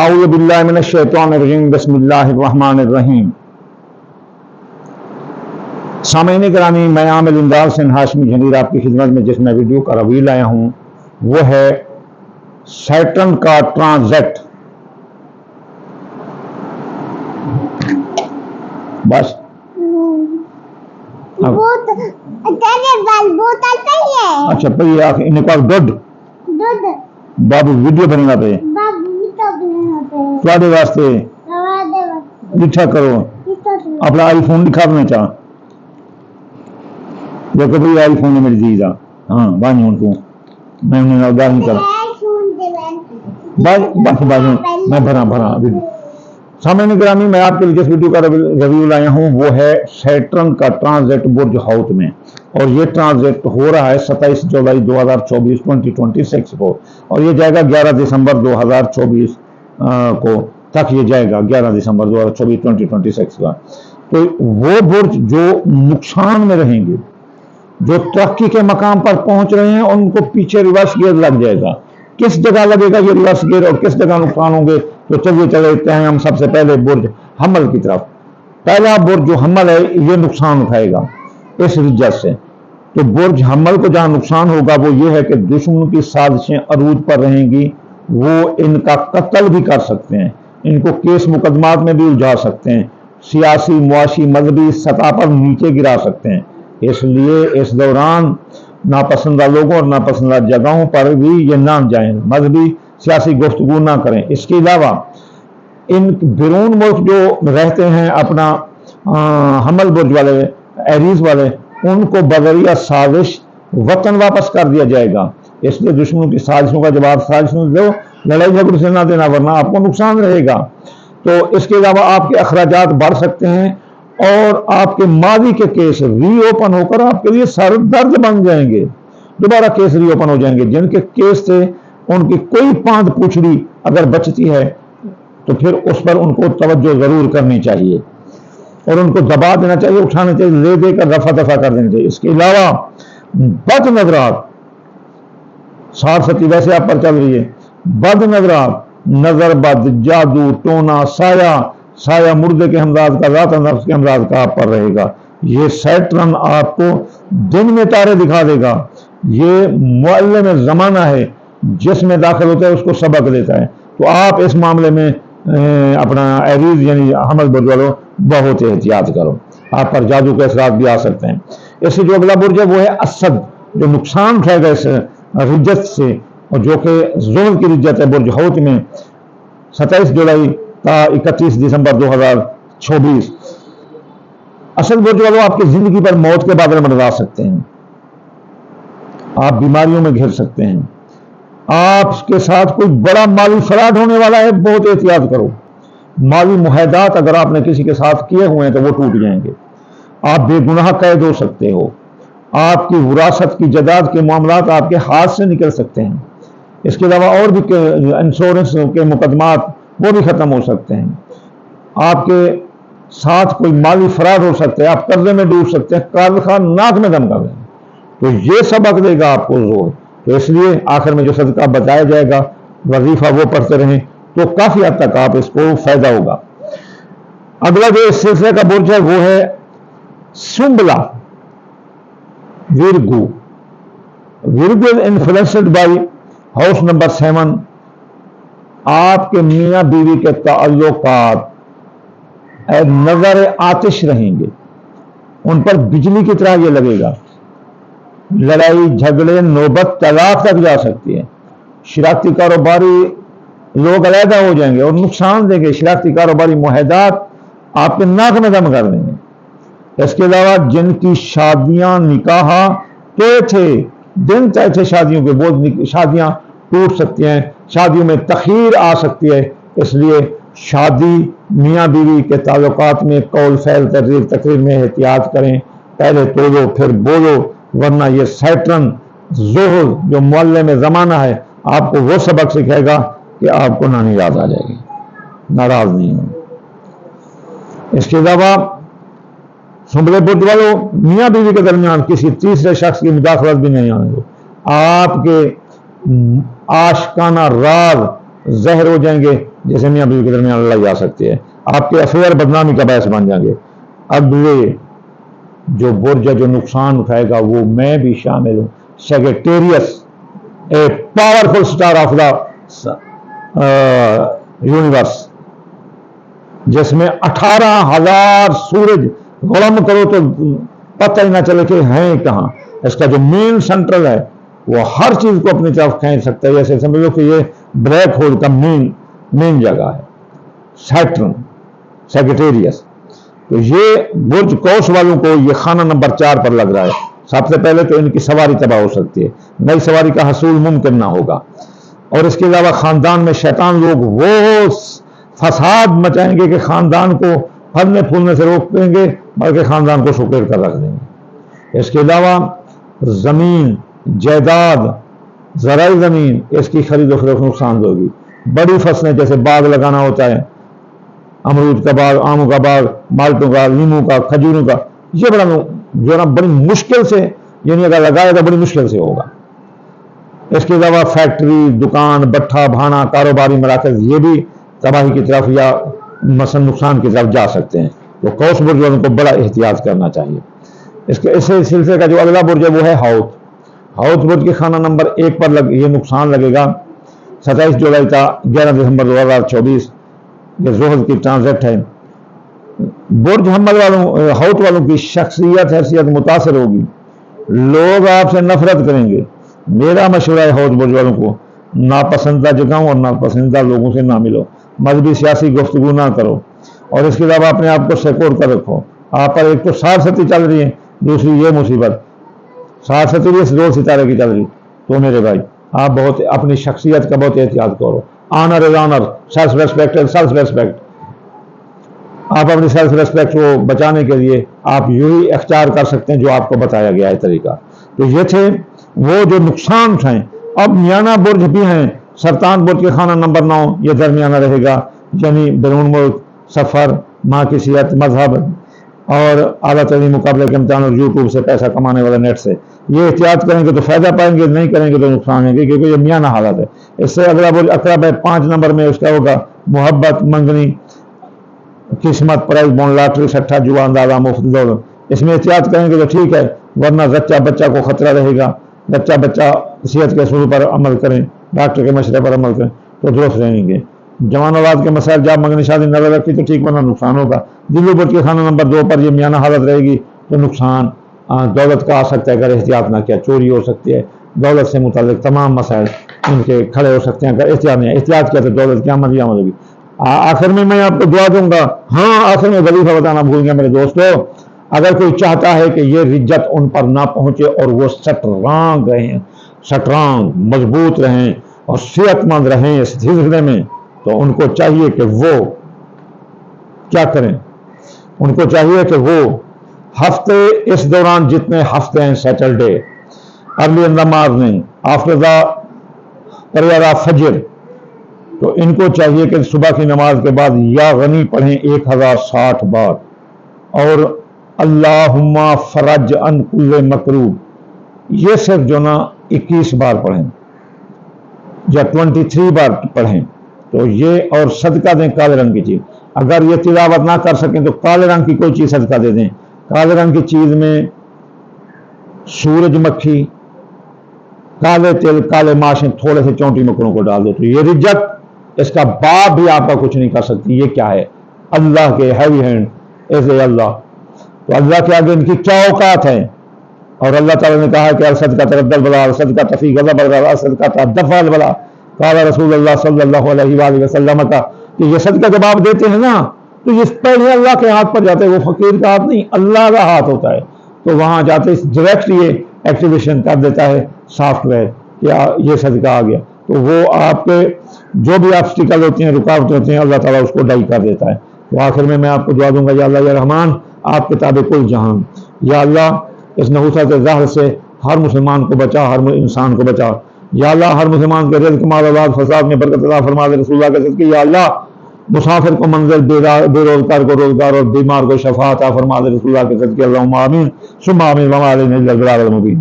اعوذ باللہ من الشیطان الرجیم بسم اللہ الرحمن الرحیم۔ سامعین گرامی، میں عامل امداد حسین ہاشمی جھنیر آپ کی خدمت میں جس میں ویڈیو کا رویل لایا ہوں وہ ہے سیٹرن کا ٹرانزٹ۔ بس اچھا پہ ان کا ڈڈ بابو ویڈیو بننا پہ تھوڑے واسطے لکھا کرو اپنا آئی فون لکھا دینا چاہ دیکھو بھائی آئی فون میری چیز ہاں بانی ہوں تو میں انہیں ادار نہیں کر میں بھرا سامعین گرامی، میں آپ کے لیے جس ویڈیو کا ریویو لایا ہوں وہ ہے سیٹرن کا ٹرانزٹ برج ہاؤت میں، اور یہ ٹرانزٹ ہو رہا ہے 27 جولائی 2024 2026 کو، اور یہ جائے گا 11 دسمبر 2024 کو تک یہ جائے گا 11 دسمبر 2024 2026 کا۔ تو وہ برج جو نقصان میں رہیں گے، جو ترقی کے مقام پر پہنچ رہے ہیں، ان کو پیچھے ریورس گیئر لگ جائے گا۔ کس جگہ لگے گا یہ ریورس گیئر اور کس جگہ نقصان ہوں گے؟ تو چلیے چلتے ہیں ہم سب سے پہلے برج حمل کی طرف۔ پہلا برج جو حمل ہے یہ نقصان اٹھائے گا اس رجت سے۔ تو برج حمل کو جہاں نقصان ہوگا وہ یہ ہے کہ دشمن کی سازشیں عروج پر رہیں گی، وہ ان کا قتل بھی کر سکتے ہیں، ان کو کیس مقدمات میں بھی الجھا سکتے ہیں، سیاسی معاشی مذہبی سطح پر نیچے گرا سکتے ہیں۔ اس لیے اس دوران ناپسندہ لوگوں اور ناپسندہ جگہوں پر بھی یہ نہ جائیں، مذہبی سیاسی گفتگو نہ کریں۔ اس کے علاوہ ان بیرون ملک جو رہتے ہیں اپنا حمل برج والے ایریز والے، ان کو بذریعہ سازش وطن واپس کر دیا جائے گا۔ اس لیے دشمنوں کی سازشوں کا جواب سازشوں دو، لڑائی جھگڑوں سے نہ دینا ورنہ آپ کو نقصان رہے گا۔ تو اس کے علاوہ آپ کے اخراجات بڑھ سکتے ہیں اور آپ کے ماضی کے کیس ری اوپن ہو کر آپ کے لیے سر درد بن جائیں گے، دوبارہ کیس ری اوپن ہو جائیں گے۔ جن کے کیس سے ان کی کوئی پاند پوچھڑی اگر بچتی ہے تو پھر اس پر ان کو توجہ ضرور کرنی چاہیے اور ان کو دبا دینا چاہیے، اٹھانا چاہیے، لے دے کر رفع دفع کر دینا چاہیے۔ اس کے علاوہ بد نظرات 60 ویسے آپ پر چل رہی ہے، بد نظرات، نظر بد، جادو ٹونا، سایہ مردے کے امراض کا، ذات نفس کے امراض کا آپ پر رہے گا۔ یہ سیٹرن آپ کو دن میں تارے دکھا دے گا۔ یہ معلم زمانہ ہے، جس میں داخل ہوتا ہے اس کو سبق دیتا ہے۔ تو آپ اس معاملے میں اپنا ایریز یعنی حمل برج والوں بہت احتیاط کرو، آپ پر جادو کے اثرات بھی آ سکتے ہیں۔ اس سے جو اگلا برج ہے وہ ہے اسد، جو نقصان اٹھائے گا اس رجت سے، اور جو کہ زحل کی رجت ہے برج ہاؤت میں 27 جولائی تا 31 دسمبر 2024۔ اسد برج والوں آپ کی زندگی پر موت کے بادل منڈرا سکتے ہیں، آپ بیماریوں میں گھر سکتے ہیں، آپ کے ساتھ کوئی بڑا مالی فراڈ ہونے والا ہے، بہت احتیاط کرو۔ مالی معاہدات اگر آپ نے کسی کے ساتھ کیے ہوئے ہیں تو وہ ٹوٹ جائیں گے، آپ بے گناہ قید ہو سکتے ہو، آپ کی وراثت کی جائیداد کے معاملات آپ کے ہاتھ سے نکل سکتے ہیں۔ اس کے علاوہ اور بھی انشورنس کے مقدمات وہ بھی ختم ہو سکتے ہیں، آپ کے ساتھ کوئی مالی فراڈ ہو سکتا ہے، آپ قرضے میں ڈوب سکتے ہیں، قرض خواہ ناک میں دم کر دیں گے۔ تو یہ سبق دے گا آپ کو زور۔ تو اس لیے آخر میں جو صدقہ بتایا جائے گا وظیفہ وہ پڑھتے رہیں تو کافی حد تک آپ اس کو فائدہ ہوگا۔ اگلا جو اس سلسلے کا برج ہے وہ ہے سنبلا ویرگو۔ ویرگو انفلوئنسڈ بائی ہاؤس نمبر 7۔ آپ کے میاں بیوی کے تعلقات نظر آتش رہیں گے، ان پر بجلی کی طرح یہ لگے گا، لڑائی جھگڑے نوبت طلاق تک جا سکتی ہے، شراکتی کاروباری لوگ علیحدہ ہو جائیں گے اور نقصان دیں گے، شراکتی کاروباری معاہدات آپ کے ناک میں دم کر دیں گے۔ اس کے علاوہ جن کی شادیاں نکاح طے تھے، دن طے تھے شادیوں کے، وہ شادیاں ٹوٹ سکتی ہیں، شادیوں میں تخیر آ سکتی ہے۔ اس لیے شادی میاں بیوی کے تعلقات میں قول فعل تقریر میں احتیاط کریں، پہلے تولو پھر بولو، ورنہ یہ سیٹرن زحل جو معلم زمانہ ہے آپ کو وہ سبق سکھائے گا کہ آپ کو نانی یاد آ جائے گی، ناراض نہیں ہوں۔ اس کے علاوہ سنبلے برج والوں میاں بیوی کے درمیان کسی تیسرے شخص کی مداخلت بھی نہیں آنے دو، آپ کے عاشقانہ راز زہر ہو جائیں گے، جیسے میاں بیوی کے درمیان لڑائی آ سکتی ہے، آپ کے افیئر بدنامی کا باعث بن جائیں گے۔ اگلے جو برج جو نقصان اٹھائے گا وہ میں بھی شامل ہوں۔ Sagittarius, a powerful star of the universe, جس میں 18,000 سورج غلم کرو تو پتہ ہی نہ چلے کہ ہیں کہاں۔ اس کا جو مین سینٹرل ہے وہ ہر چیز کو اپنی طرف کھینچ سکتا ہے، جیسے سمجھو کہ یہ بلیک ہول کا مین جگہ ہے سیٹرن، سیگیٹیریس۔ تو یہ برج کوس والوں کو یہ خانہ نمبر 4 پر لگ رہا ہے۔ سب سے پہلے تو ان کی سواری تباہ ہو سکتی ہے، نئی سواری کا حصول ممکن نہ ہوگا، اور اس کے علاوہ خاندان میں شیطان لوگ وہ فساد مچائیں گے کہ خاندان کو پھلنے پھولنے سے روک دیں گے، بلکہ خاندان کو سکیڑ کر رکھ دیں گے۔ اس کے علاوہ زمین، جائیداد، زرعی زمین، اس کی خرید و فروخت نقصان ہوگی۔ بڑی فصلیں جیسے باغ لگانا ہوتا ہے، امرود کا باغ، آموں کا باغ، مالٹوں کا، لیموں کا، کھجوروں کا، یہ بڑی مشکل سے، یعنی اگر لگائے تو بڑی مشکل سے ہوگا۔ اس کے علاوہ فیکٹری، دکان، بٹھا، بھانا، کاروباری مراکز، یہ بھی تباہی کی طرف یا مثلا نقصان کی طرف جا سکتے ہیں۔ تو کوس برج والوں کو بڑا احتیاط کرنا چاہیے۔ اس سلسلے کا جو اگلا برج ہے وہ ہے حوت۔ حوت برج کے خانہ نمبر 1 پر یہ نقصان لگے گا 27 جولائی تا 11 دسمبر 2024، یہ زحل کی ٹرانزٹ ہے۔ برج حوت والوں کی شخصیت حیثیت متاثر ہوگی، لوگ آپ سے نفرت کریں گے۔ میرا مشورہ ہے حوت برج والوں کو ناپسندیدہ جگہوں اور ناپسندیدہ لوگوں سے نہ ملو، مذہبی سیاسی گفتگو نہ کرو، اور اس کے علاوہ اپنے آپ کو سیکور کر رکھو۔ آپ پر ایک تو 60 ستی چل رہی ہے، دوسری یہ مصیبت 60 ستی 2 ستارے کی چل رہی، تو میرے بھائی آپ بہت اپنی شخصیت کا بہت احتیاط کرو۔ Owner is owner, self respect is self respect. آپ اپنی سیلف ریسپیکٹ کو بچانے کے لیے آپ یوں ہی اختیار کر سکتے ہیں جو آپ کو بتایا گیا ہے طریقہ۔ تو یہ تھے وہ جو نقصان ہیں۔ اب میانہ برج بھی ہیں، سرطان برج کے خانہ نمبر 9 یہ درمیانہ رہے گا، یعنی بیرون ملک سفر، ماں کی صحت، مذہب اور اعلیٰ تعلیم مقابلے کے امتحان اور یوٹیوب سے پیسہ کمانے والے نیٹ سے۔ یہ احتیاط کریں گے تو فائدہ پائیں گے، نہیں کریں گے تو نقصان ہے، کیونکہ یہ میانہ حالت ہے۔ اس سے اگلا برج اقرب ہے، 5 نمبر میں اس کا ہوگا محبت، منگنی، قسمت، پرائز بونڈ، لاٹری، سٹھا، جوا، اندازہ، مفت دولت۔ اس میں احتیاط کریں گے تو ٹھیک ہے، ورنہ زچہ بچہ کو خطرہ رہے گا۔ بچہ صحت کے اصول پر عمل کریں، ڈاکٹر کے مشورے پر عمل کریں تو درست رہیں گے۔ جوان اولاد کے مسائل، جاب، منگنی، شادی نظر رکھی تو ٹھیک، ورنہ نقصان ہوگا۔ دلو برج کے خانہ نمبر 2 پر یہ میانہ حالت رہے گی تو نقصان دولت کا آ سکتا ہے اگر احتیاط نہ کیا، چوری ہو سکتی ہے، دولت سے متعلق تمام مسائل ان کے کھڑے ہو سکتے ہیں اگر احتیاط نہیں، احتیاط کیا تو دولت کی آمد ہی آمد ہوگی۔ آخر میں آپ کو دعا دوں گا، ہاں آخر میں وظیفہ بتانا بھول گیا میرے دوستو، اگر کوئی چاہتا ہے کہ یہ رجت ان پر نہ پہنچے اور وہ سٹرانگ رہیں، سٹرانگ مضبوط رہیں اور صحت مند رہیں اس سلسلے میں، تو ان کو چاہیے کہ وہ کیا کریں، ان کو چاہیے کہ وہ ہفتے اس دوران جتنے ہفتے ہیں Saturday, early in the morning, after the prayer of فجر، تو ان کو چاہیے کہ صبح کی نماز کے بعد یا غنی پڑھیں 1060 بار، اور اللہم فرج عن کل مکروب یہ صرف جو نا 21 بار پڑھیں یا 23 بار پڑھیں، تو یہ، اور صدقہ دیں کالے رنگ کی چیز۔ اگر یہ تلاوت نہ کر سکیں تو کالے رنگ کی کوئی چیز صدقہ دے دیں۔ کالے رنگ کی چیز میں سورج مکھی، کالے تل، کالے ماشیں، تھوڑے سے چونٹی مکڑوں کو ڈال دو، تو یہ رجت، اس کا باپ بھی آپ کا کچھ نہیں کر سکتی۔ یہ کیا ہے؟ اللہ کے ہیوی ہینڈ ایسے اللہ، تو اللہ کے آگے ان کی کیا اوقات ہے؟ اور اللہ تعالیٰ نے کہا کہ الصدقہ ترد البلا، الصدقہ تفی غضب البلا، الصدقہ دفع البلا، قال رسول اللہ صلی اللہ علیہ وآلہ وسلم کا کہ یہ صدقہ جب آپ دیتے ہیں نا تو یہ پہلے اللہ کے ہاتھ پر جاتے ہیں، وہ فقیر کا ہاتھ نہیں، اللہ کا ہاتھ ہوتا ہے، تو وہاں جاتے ڈائریکٹ یہ ایکٹیویشن کر دیتا ہے سافٹ ویئر کہ یہ صدقہ آ گیا، تو وہ آپ کے جو بھی آبسٹیکل ہوتے ہیں، رکاوٹ ہوتے ہیں، اللہ تعالیٰ اس کو ڈائی کر دیتا ہے۔ تو آخر میں آپ کو دعا دوں گا، یا اللہ یا رحمان، آپ کے تابع کل جہان، یا اللہ اس نحوست ظاہر سے ہر مسلمان کو بچا، ہر انسان کو بچا، یا اللہ ہر مسلمان کے رزق، مال، اولاد، فساد میں برکت عطا فرما دے رسول اللہ کے صدقے، یا اللہ مسافر کو منزل، بے روزگار کو روزگار اور بیمار کو شفا عطا فرما دے رسول اللہ کے صدقے، اللہم آمین ثم آمین وما علینا الا البلاغ المبین۔